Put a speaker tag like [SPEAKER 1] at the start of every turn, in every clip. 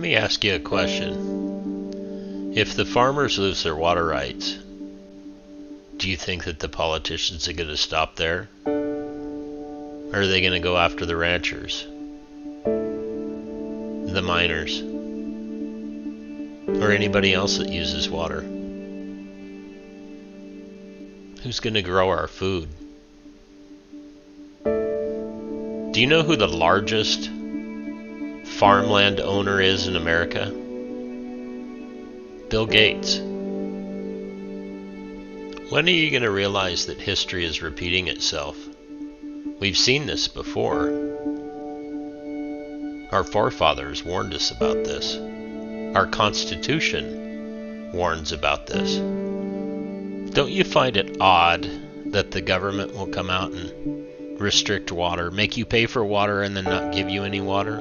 [SPEAKER 1] me ask you a question. If the farmers lose their water rights, do you think that the politicians are going to stop there? Or are they going to go after the ranchers, the miners, or anybody else that uses water? Who's going to grow our food? Do you know who the largest farmland owner is in America? Bill Gates. When are you going to realize that history is repeating itself? We've seen this before. Our forefathers warned us about this. Our Constitution warns about this. Don't you find it odd that the government will come out and restrict water, make you pay for water and then not give you any water?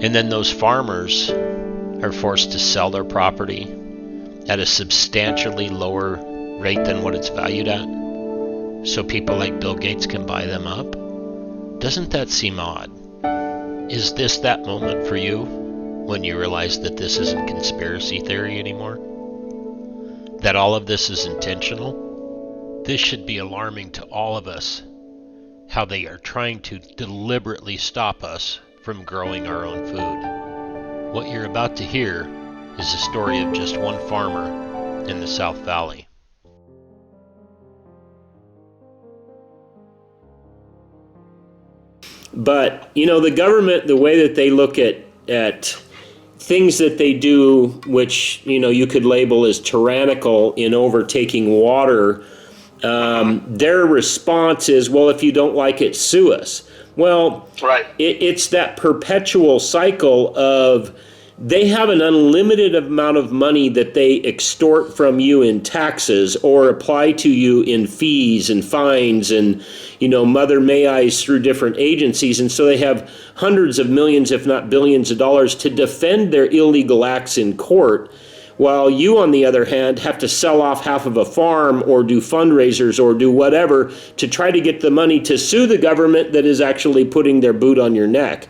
[SPEAKER 1] And then those farmers are forced to sell their property at a substantially lower rate than what it's valued at, so people like Bill Gates can buy them up? Doesn't that seem odd? Is this that moment for you when you realize that this isn't conspiracy theory anymore? That all of this is intentional? This should be alarming to all of us, how they are trying to deliberately stop us from growing our own food. What you're about to hear is the story of just one farmer in the South Valley.
[SPEAKER 2] But, the government, the way that they look at things that they do, which, you could label as tyrannical in overtaking water, their response is, well, if you don't like it, sue us. Well,
[SPEAKER 3] right.
[SPEAKER 2] It's that perpetual cycle of they have an unlimited amount of money that they extort from you in taxes or apply to you in fees and fines and, mother may I's through different agencies. And so they have hundreds of millions, if not billions of dollars to defend their illegal acts in court, while you, on the other hand, have to sell off half of a farm or do fundraisers or do whatever to try to get the money to sue the government that is actually putting their boot on your neck.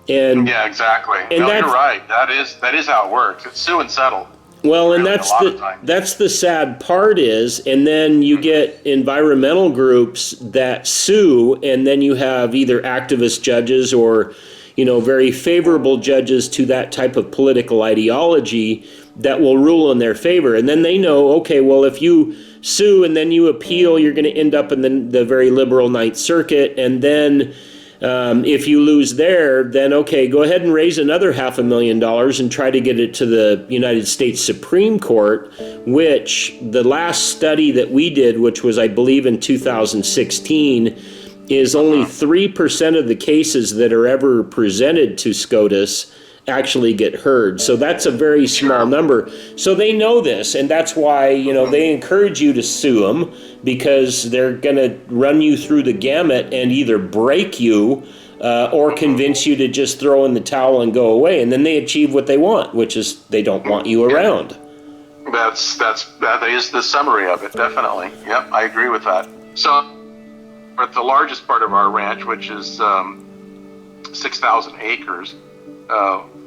[SPEAKER 2] And
[SPEAKER 3] yeah, exactly. And no, you're right. That is how it works. It's sue and settle.
[SPEAKER 2] Well, and that's the sad part is, and then you get environmental groups that sue, and then you have either activist judges or, very favorable judges to that type of political ideology that will rule in their favor. And then they know, okay, well, if you sue and then you appeal, you're going to end up in the very liberal Ninth Circuit, and then if you lose there, then okay, go ahead and raise another $500,000 and try to get it to the United States Supreme Court, which the last study that we did, which was, I believe, in 2016, is only 3% of the cases that are ever presented to SCOTUS actually get heard. So that's a very small number. So they know this, and that's why, they encourage you to sue them, because they're going to run you through the gamut and either break you or convince you to just throw in the towel and go away. And then they achieve what they want, which is they don't want you around.
[SPEAKER 3] That is the summary of it, definitely. Yep, I agree with that. So at the largest part of our ranch, which is 6,000 acres,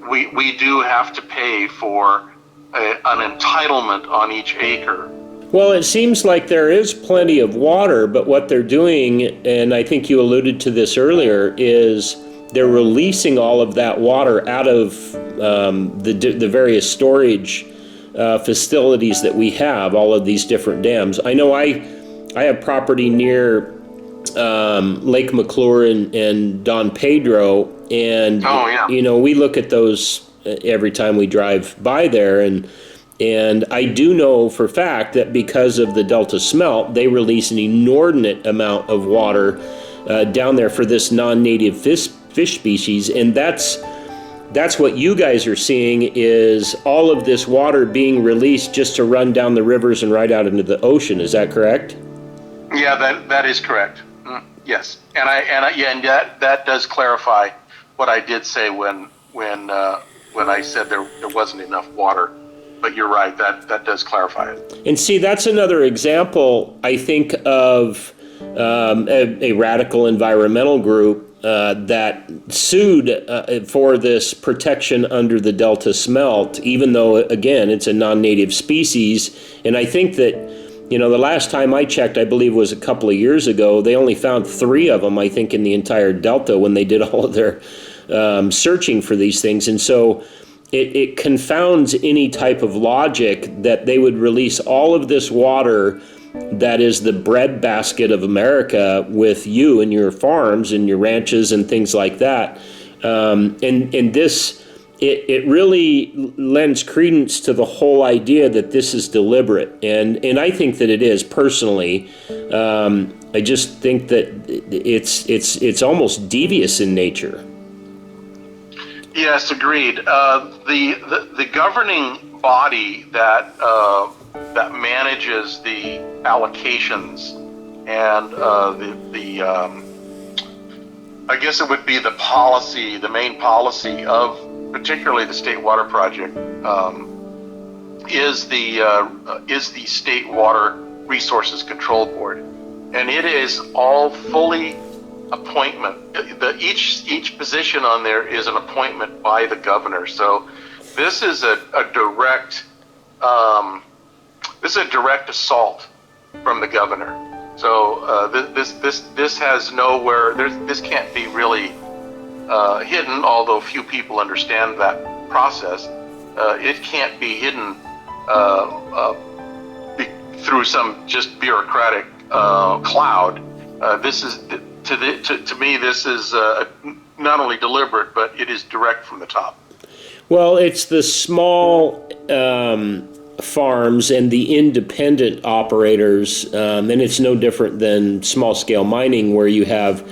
[SPEAKER 3] we do have to pay for an entitlement on each acre.
[SPEAKER 2] Well, it seems like there is plenty of water, but what they're doing, and I think you alluded to this earlier, is they're releasing all of that water out of the various storage facilities that we have, all of these different dams. I know I have property near Lake McClure and Don Pedro, and we look at those every time we drive by there, and I do know for a fact that because of the Delta smelt, they release an inordinate amount of water down there for this non-native fish species, and that's what you guys are seeing, is all of this water being released just to run down the rivers and right out into the ocean. Is that correct?
[SPEAKER 3] Yeah, that is correct. Yes, and that does clarify what I did say when I said there wasn't enough water. But you're right, that does clarify it.
[SPEAKER 2] And see, that's another example, I think, of a radical environmental group that sued for this protection under the Delta smelt, even though, again, it's a non-native species. And I think that, the last time I checked, I believe was a couple of years ago, they only found 3 of them, I think, in the entire Delta when they did all of their searching for these things. And so it confounds any type of logic that they would release all of this water that is the breadbasket of America with you and your farms and your ranches and things like that. And this, it really lends credence to the whole idea that this is deliberate. And I think that it is, personally. I just think that it's almost devious in nature.
[SPEAKER 3] Yes, agreed. The governing body that manages the allocations and I guess it would be the policy, the main policy of particularly the State Water Project, is the State Water Resources Control Board, and it is all fully appointment. Each position on there is an appointment by the governor. So this is a direct assault from the governor. So this has nowhere. This can't be really hidden. Although few people understand that process, it can't be hidden through some just bureaucratic cloud. This is. To me, this is not only deliberate, but it is direct from the top.
[SPEAKER 2] Well, it's the small farms and the independent operators, and it's no different than small-scale mining, where you have,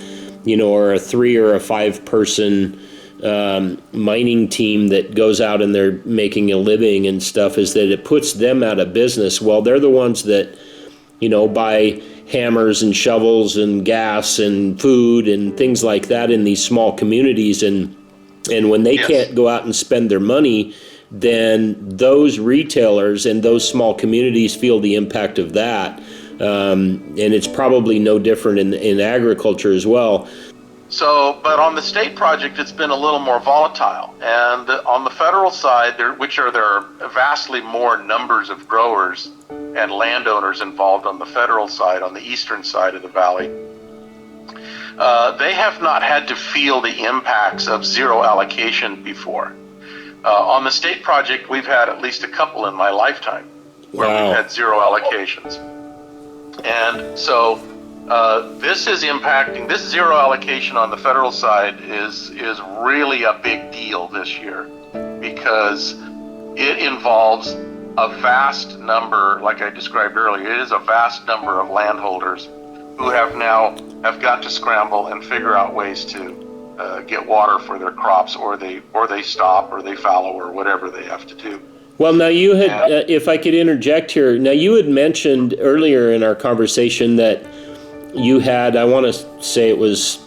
[SPEAKER 2] or a 3 or a 5 person mining team that goes out and they're making a living and stuff. Is that it puts them out of business? Well, they're the ones that, buy hammers and shovels and gas and food and things like that in these small communities, and when they can't go out and spend their money, then those retailers and those small communities feel the impact of that, and it's probably no different in agriculture as well.
[SPEAKER 3] So, but on the state project, it's been a little more volatile, and on the federal side, there are vastly more numbers of growers and landowners involved on the federal side, on the eastern side of the valley. They have not had to feel the impacts of zero allocation before. On the state project, we've had at least a couple in my lifetime where we've had zero allocations. And so this is impacting, this zero allocation on the federal side is really a big deal this year, because it involves a vast number, like I described earlier, it is a vast number of landholders who have got to scramble and figure out ways to get water for their crops, or they stop, or they fallow, or whatever they have to do.
[SPEAKER 2] Well, now you had, if I could interject here, now you had mentioned earlier in our conversation that you had, I want to say it was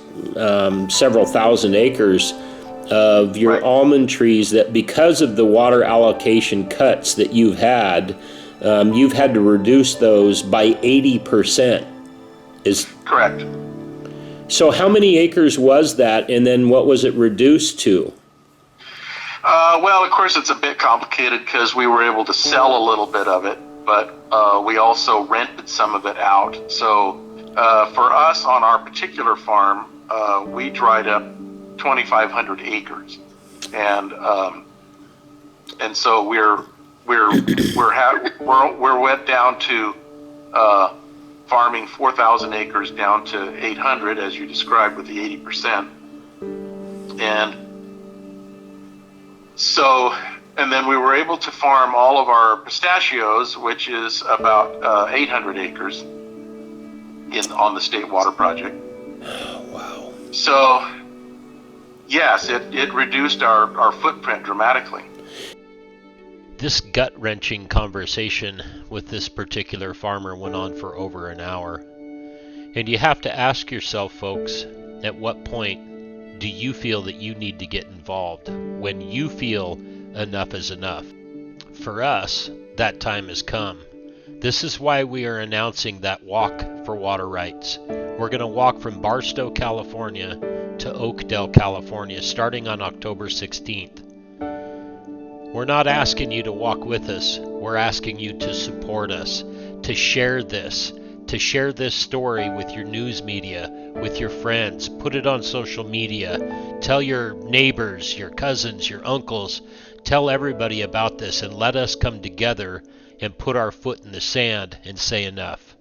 [SPEAKER 2] several thousand acres of your almond trees that, because of the water allocation cuts that you've had to reduce those by 80%. Is
[SPEAKER 3] correct.
[SPEAKER 2] So how many acres was that, and then what was it reduced to?
[SPEAKER 3] Well, of course, it's a bit complicated because we were able to sell a little bit of it, but we also rented some of it out. So for us on our particular farm, we dried up 2,500 acres, and so we're went down to farming 4,000 acres down to 800, as you described, with the 80%, and then we were able to farm all of our pistachios, which is about 800 acres on the State Water Project.
[SPEAKER 2] Oh, wow.
[SPEAKER 3] So, yes, it reduced our footprint dramatically.
[SPEAKER 1] This gut-wrenching conversation with this particular farmer went on for over an hour. And you have to ask yourself, folks, at what point do you feel that you need to get involved, when you feel enough is enough? For us, that time has come. This is why we are announcing that Walk for Water Rights. We're going to walk from Barstow, California to Oakdale, California, starting on October 16th. We're not asking you to walk with us. We're asking you to support us, to share this story with your news media, with your friends. Put it on social media. Tell your neighbors, your cousins, your uncles. Tell everybody about this, and let us come together and put our foot in the sand and say enough.